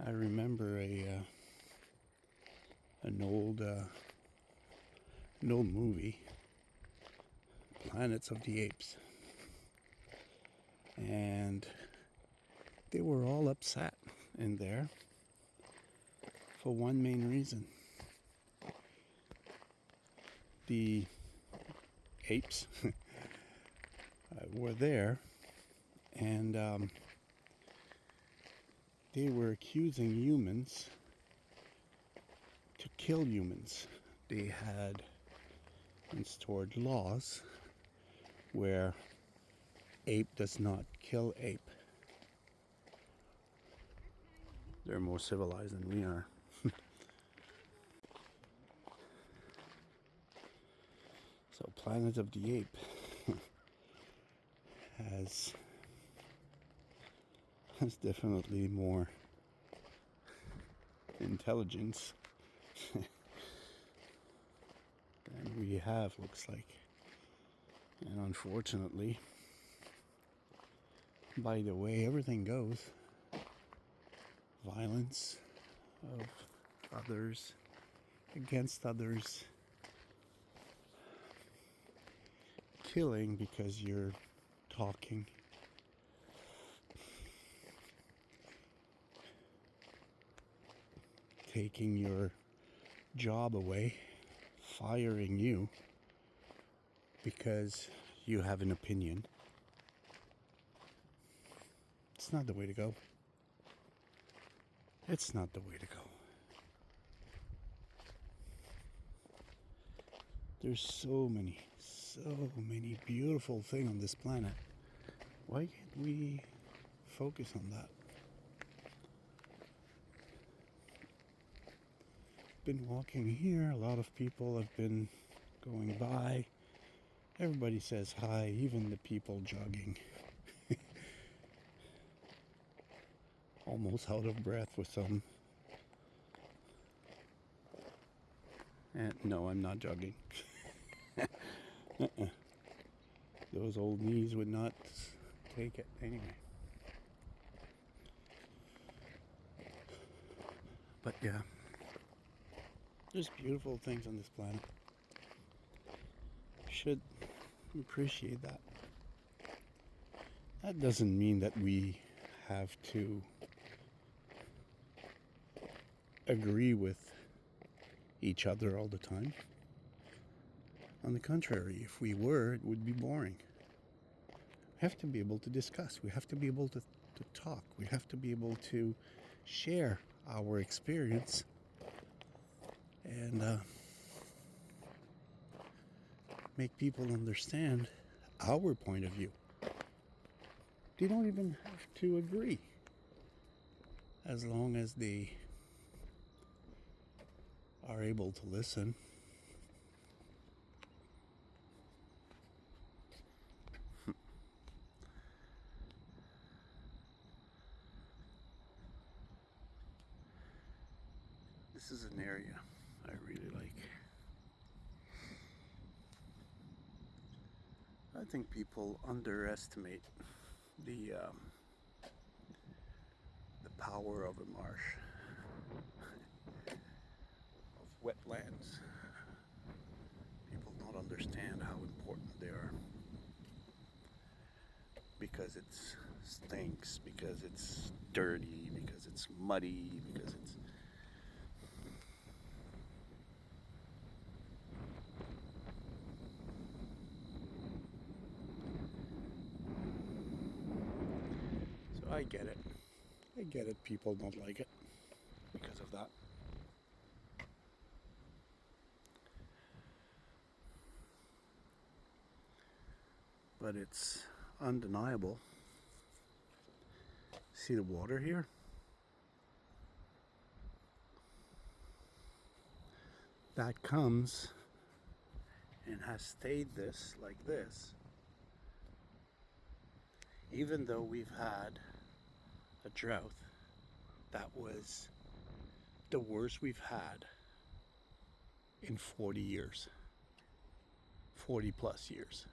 I remember an old movie, Planets of the Apes, and they were all upset in there for one main reason. The apes were there, and they were accusing humans to kill humans. They had instaured laws where ape does not kill ape. They're more civilized than we are. So Planet of the Ape has definitely more intelligence than we have, looks like. And unfortunately, by the way everything goes, violence of others against others, killing because you're talking, taking your job away, firing you because you have an opinion. It's not the way to go. It's not the way to go. There's so many beautiful things on this planet. Why can't we focus on that? Been walking here, a lot of people have been going by. Everybody says hi, even the people jogging. Almost out of breath with some. And no, I'm not jogging. Those old knees would not take it anyway. But yeah, there's beautiful things on this planet. Should appreciate that. That doesn't mean that we have to agree with each other all the time. On the contrary, if we were, it would be boring. We have to be able to discuss. We have to be able to talk. We have to be able to share our experience and make people understand our point of view. They don't even have to agree, as long as they are able to listen. This is an area I really like. I think people underestimate the power of a marsh, of wetlands. People don't understand how important they are, because it stinks, because it's dirty, because it's muddy, because it's so I get it. I get it. People don't like it because of that. But it's undeniable. See the water here? That comes and has stayed this like this, even though we've had a drought that was the worst we've had in 40 years, 40 plus years.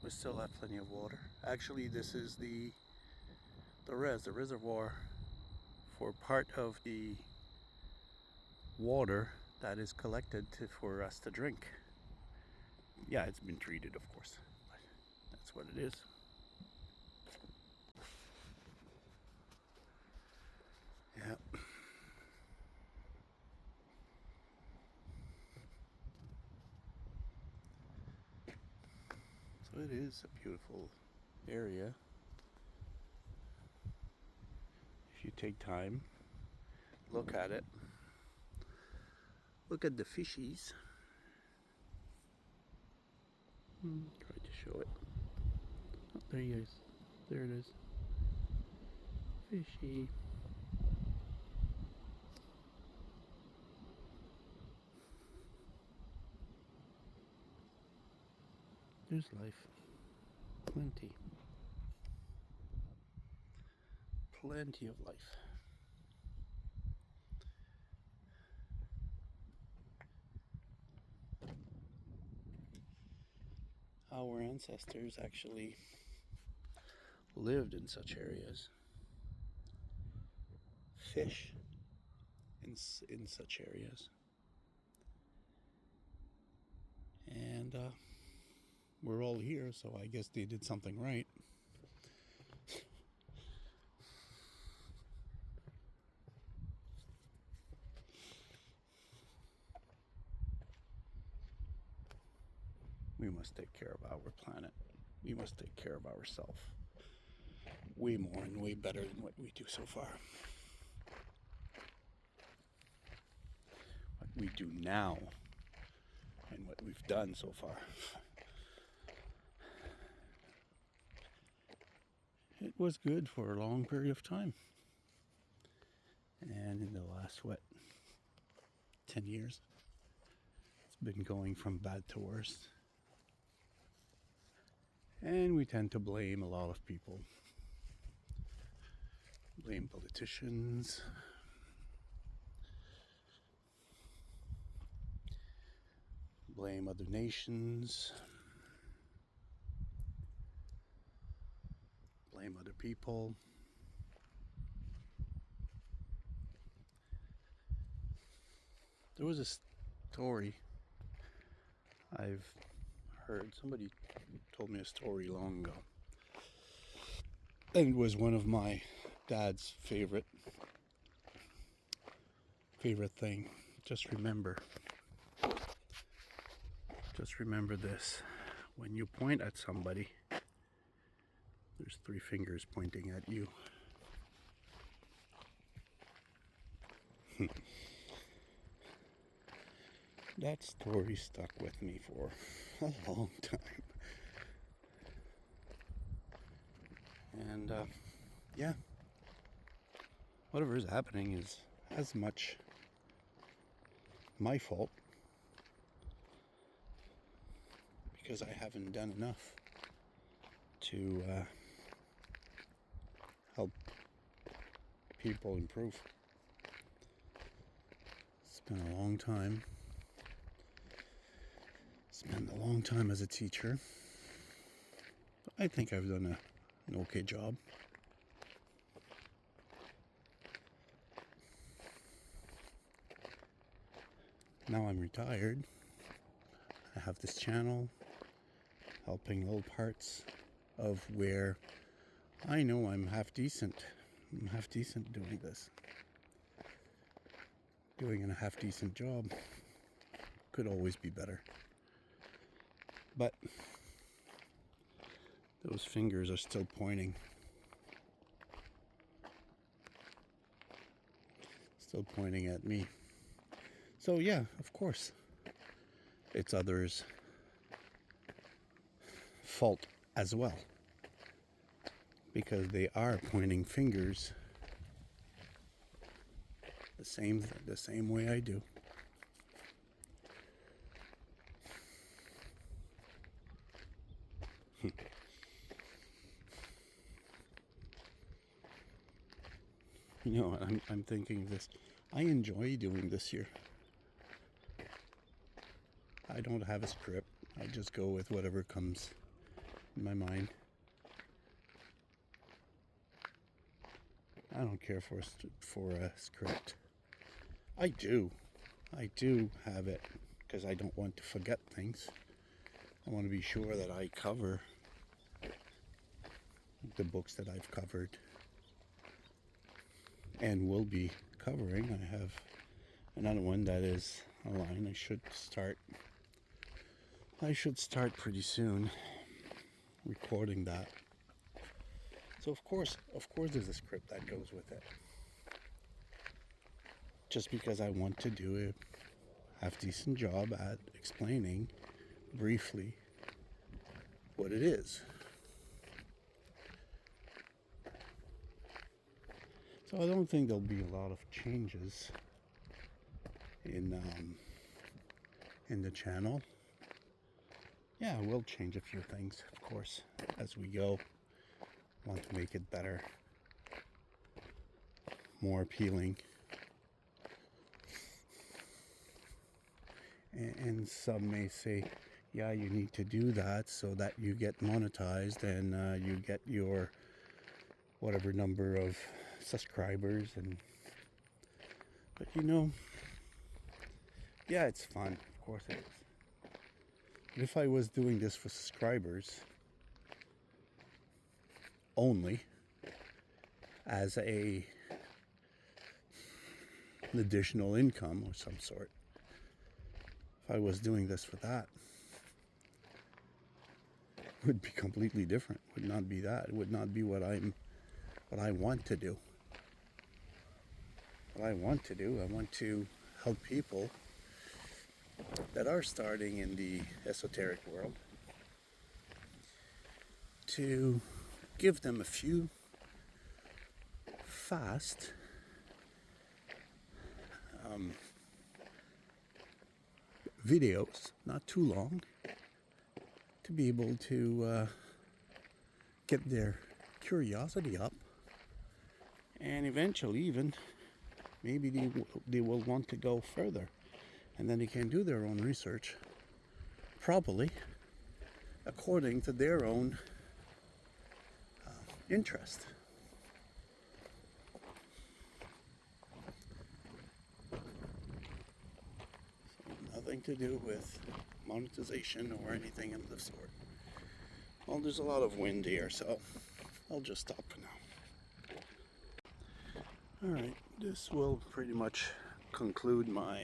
We still have plenty of water. Actually, this is the reservoir for part of the water that is collected for us to drink. Yeah, it's been treated, of course, but that's what it is. Yeah. So it is a beautiful area if you take time, look at it, look at the fishies. Try to show it. Oh, there he is. There it is. Fishy. There's life. Plenty. Plenty of life. Our ancestors actually lived in such areas, fish in such areas, and we're all here, so I guess they did something right. We must take care of our planet. We must take care of ourselves way more and way better than what we do so far. What we do now and what we've done so far. It was good for a long period of time. And in the last, 10 years, it's been going from bad to worse. And we tend to blame a lot of people. Blame politicians. Blame other nations. Blame other people. There was a story I've heard. Somebody told me a story long ago. And it was one of my dad's favorite thing. Just remember this. When you point at somebody, there's 3 fingers pointing at you. That story stuck with me for a long time. And yeah, whatever is happening is as much my fault because I haven't done enough to help people improve. It's been a long time. Spent a long time as a teacher. But I think I've done an okay job. Now I'm retired. I have this channel helping little parts of where I know I'm half decent. I'm half decent doing this. Doing a half decent job. Could always be better. But those fingers are still pointing. Still pointing at me. So yeah, of course, it's others' fault as well. Because they are pointing fingers the same way I do. You know, I'm thinking of this. I enjoy doing this here. I don't have a script. I just go with whatever comes in my mind. I don't care for a script. I do have it because I don't want to forget things. I want to be sure that I cover the books that I've covered and will be covering. I have another one that is a line. I should start pretty soon recording that. So of course there's a script that goes with it. Just because I want to do a half decent job at explaining briefly what it is. So I don't think there'll be a lot of changes in the channel. Yeah, we'll change a few things, of course, as we go. Want to make it better, more appealing. And some may say, yeah, you need to do that so that you get monetized and you get your whatever number of subscribers. But yeah, it's fun. Of course it is. But if I was doing this for subscribers only, as an additional income of some sort, if I was doing this for that, it would be completely different. It would not be that. It would not be what I want to do. What I want to help people that are starting in the esoteric world, to give them a few fast videos, not too long, to be able to get their curiosity up, and eventually even maybe they will want to go further, and then they can do their own research properly according to their own interest. So nothing to do with monetization or anything of the sort. Well, there's a lot of wind here, so I'll just stop for now. Alright, this will pretty much conclude my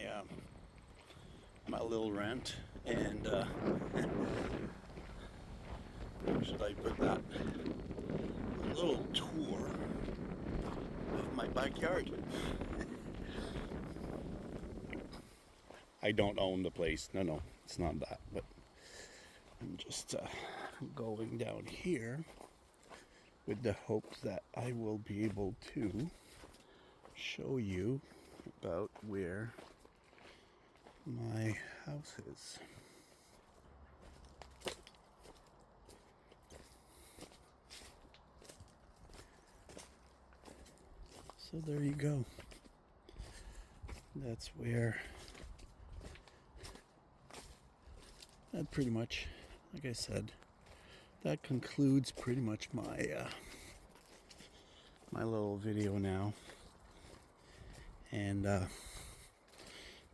my little rant, and where should I put that? A little tour of my backyard. I don't own the place. No, it's not that, but I'm just going down here with the hopes that I will be able to show you about where my house is. So there you go. That's where, that pretty much, like I said, that concludes pretty much my my little video now. And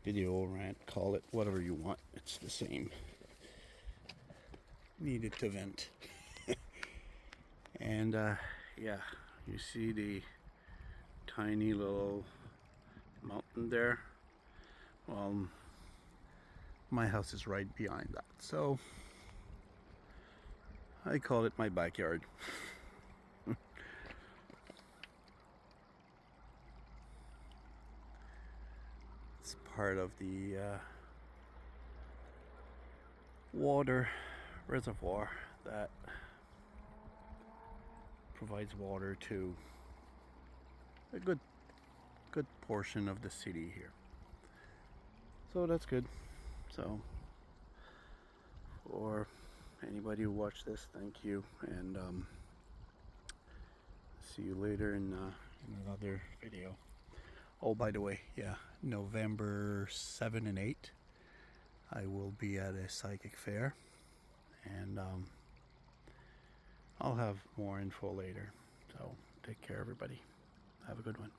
video or rant, call it whatever you want, it's the same. Needed to vent. And yeah, you see the tiny little mountain there? Well, my house is right behind that, so I call it my backyard. It's part of the water reservoir that provides water to a good portion of the city here. So that's good. So for anybody who watched this, thank you, and see you later in another video. Oh, by the way, yeah, November 7 and 8, I will be at a psychic fair, and I'll have more info later. So take care, everybody. Have a good one.